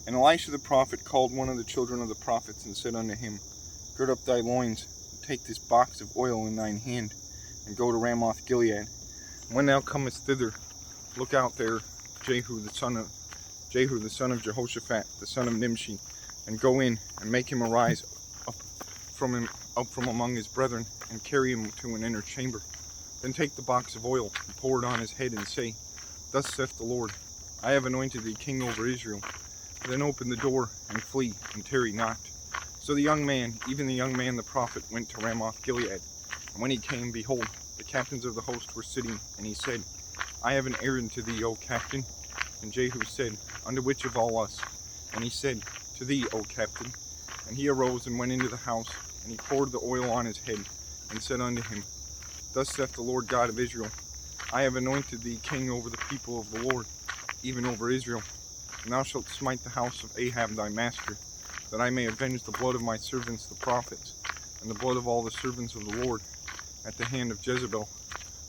And Elisha the prophet called one of the children of the prophets, and said unto him, Gird up thy loins, and take this box of oil in thine hand, and go to Ramoth Gilead. And when thou comest thither, look out there Jehu the son of Jehoshaphat, the son of Nimshi, and go in, and make him arise up from among his brethren, and carry him to an inner chamber. Then take the box of oil, and pour it on his head, and say, Thus saith the Lord, I have anointed thee king over Israel. Then open the door, and flee, and tarry not. So the young man, even the young man the prophet, went to Ramoth Gilead. And when he came, behold, the captains of the host were sitting, and he said, I have an errand to thee, O captain. And Jehu said, Unto which of all us? And he said, To thee, O captain. And he arose and went into the house, and he poured the oil on his head, and said unto him, Thus saith the Lord God of Israel, I have anointed thee king over the people of the Lord, even over Israel. And thou shalt smite the house of Ahab thy master, that I may avenge the blood of my servants the prophets, and the blood of all the servants of the Lord, at the hand of Jezebel.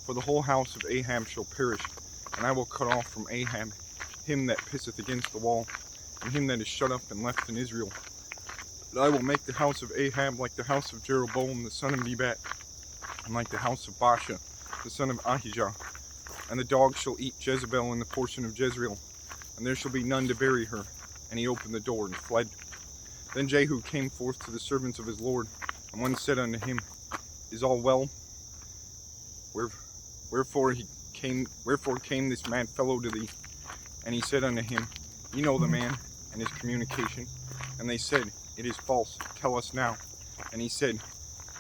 For the whole house of Ahab shall perish, and I will cut off from Ahab him that pisseth against the wall, and him that is shut up and left in Israel. But I will make the house of Ahab like the house of Jeroboam the son of Nebat, and like the house of Baasha the son of Ahijah. And the dogs shall eat Jezebel in the portion of Jezreel, and there shall be none to bury her. And he opened the door and fled. Then Jehu came forth to the servants of his Lord, and one said unto him, Is all well? Wherefore came this mad fellow to thee? And he said unto him, Ye know the man, and his communication. And they said, It is false, tell us now. And he said,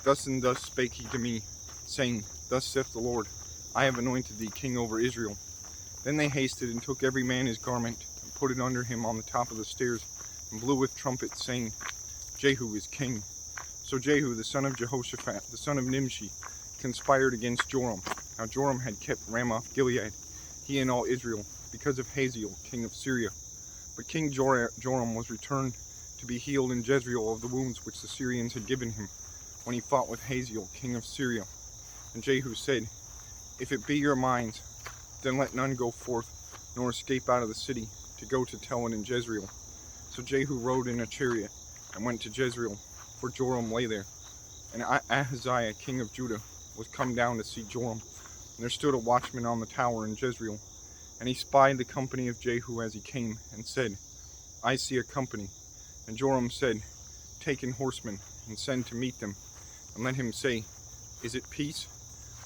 Thus and thus spake he to me, saying, Thus saith the Lord, I have anointed thee king over Israel. Then they hasted, and took every man his garment, and put it under him on the top of the stairs, and blew with trumpets, saying, Jehu is king. So Jehu the son of Jehoshaphat, the son of Nimshi, conspired against Joram. Now Joram had kept Ramoth Gilead, he and all Israel, because of Hazael, king of Syria. But King Joram was returned to be healed in Jezreel of the wounds which the Syrians had given him, when he fought with Hazael, king of Syria. And Jehu said, If it be your minds, then let none go forth, nor escape out of the city, to go to tell it in Jezreel. So Jehu rode in a chariot, and went to Jezreel, for Joram lay there. And Ahaziah, king of Judah, was come down to see Joram. And there stood a watchman on the tower in Jezreel. And he spied the company of Jehu as he came, and said, I see a company. And Joram said, Take in horsemen, and send to meet them, and let him say, Is it peace?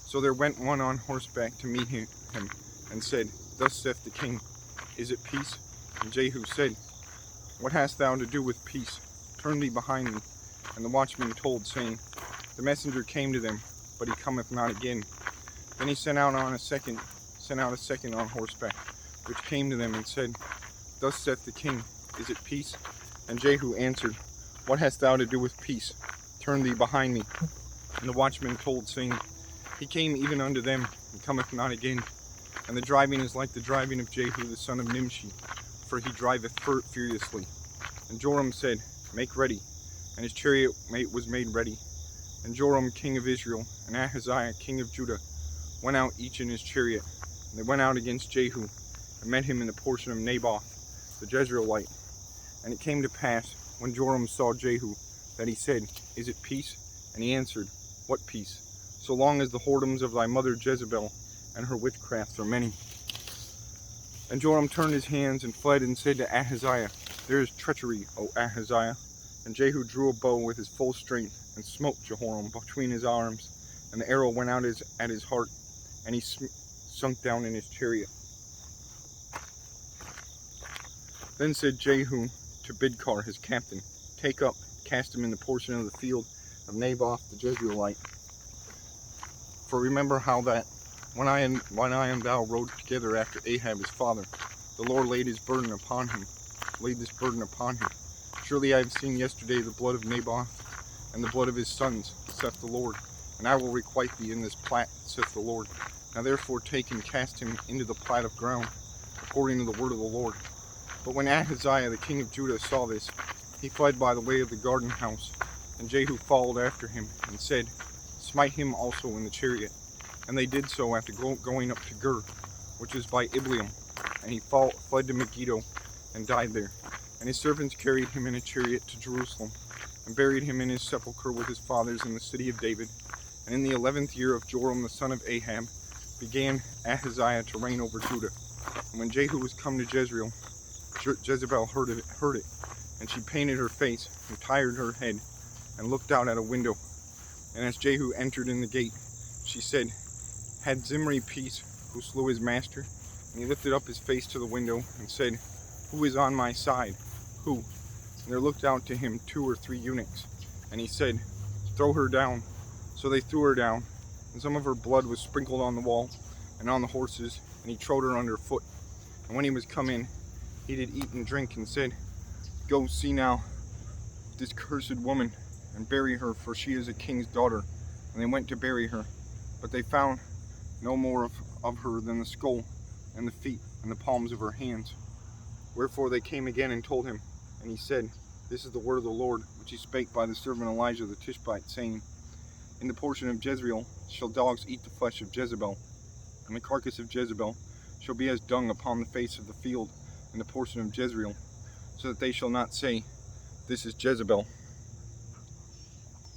So there went one on horseback to meet him, and said, Thus saith the king, Is it peace? And Jehu said, What hast thou to do with peace? Turn thee behind thee. And the watchman told, saying, The messenger came to them, but he cometh not again. Then he sent out a second on horseback, which came to them, and said, Thus saith the king, Is it peace? And Jehu answered, What hast thou to do with peace? Turn thee behind me. And the watchman told, saying, He came even unto them, and cometh not again. And the driving is like the driving of Jehu the son of Nimshi, for he driveth furiously. And Joram said, Make ready. And his chariot was made ready. And Joram king of Israel, and Ahaziah king of Judah, went out each in his chariot. And they went out against Jehu, and met him in the portion of Naboth the Jezreelite. And it came to pass, when Joram saw Jehu, that he said, Is it peace? And he answered, What peace? So long as the whoredoms of thy mother Jezebel and her witchcrafts are many. And Joram turned his hands and fled, and said to Ahaziah, There is treachery, O Ahaziah. And Jehu drew a bow with his full strength, and smote Jehoram between his arms, and the arrow went out at his heart, and he sunk down in his chariot. Then said Jehu to Bidkar his captain, Take up, cast him in the portion of the field of Naboth the Jezreelite. For remember how that when I and thou rode together after Ahab his father, the Lord laid this burden upon him. Surely I have seen yesterday the blood of Naboth, and the blood of his sons, saith the Lord, and I will requite thee in this plat, saith the Lord. Now therefore take and cast him into the plat of ground, according to the word of the Lord. But when Ahaziah the king of Judah saw this, he fled by the way of the garden house, and Jehu followed after him, and said, Smite him also in the chariot. And they did so after going up to Gur, which is by Ibleam, and he fled to Megiddo, and died there. And his servants carried him in a chariot to Jerusalem, and buried him in his sepulchre with his fathers in the city of David. And in the 11th year of Joram the son of Ahab began Ahaziah to reign over Judah. And when Jehu was come to Jezreel, Jezebel heard it, and she painted her face, and tired her head, and looked out at a window. And as Jehu entered in the gate, she said, Had Zimri peace, who slew his master? And he lifted up his face to the window, and said, Who is on my side? Who? And there looked out to him 2 or 3 eunuchs. And he said, Throw her down. So they threw her down, and some of her blood was sprinkled on the wall, and on the horses, and he trode her under foot. And when he was come in, he did eat and drink, and said, Go see now this cursed woman, and bury her, for she is a king's daughter. And they went to bury her, but they found no more of her than the skull, and the feet, and the palms of her hands. Wherefore they came again and told him, and he said, This is the word of the Lord, which he spake by the servant Elijah the Tishbite, saying, In the portion of Jezreel shall dogs eat the flesh of Jezebel, and the carcass of Jezebel shall be as dung upon the face of the field in the portion of Jezreel, so that they shall not say, This is Jezebel.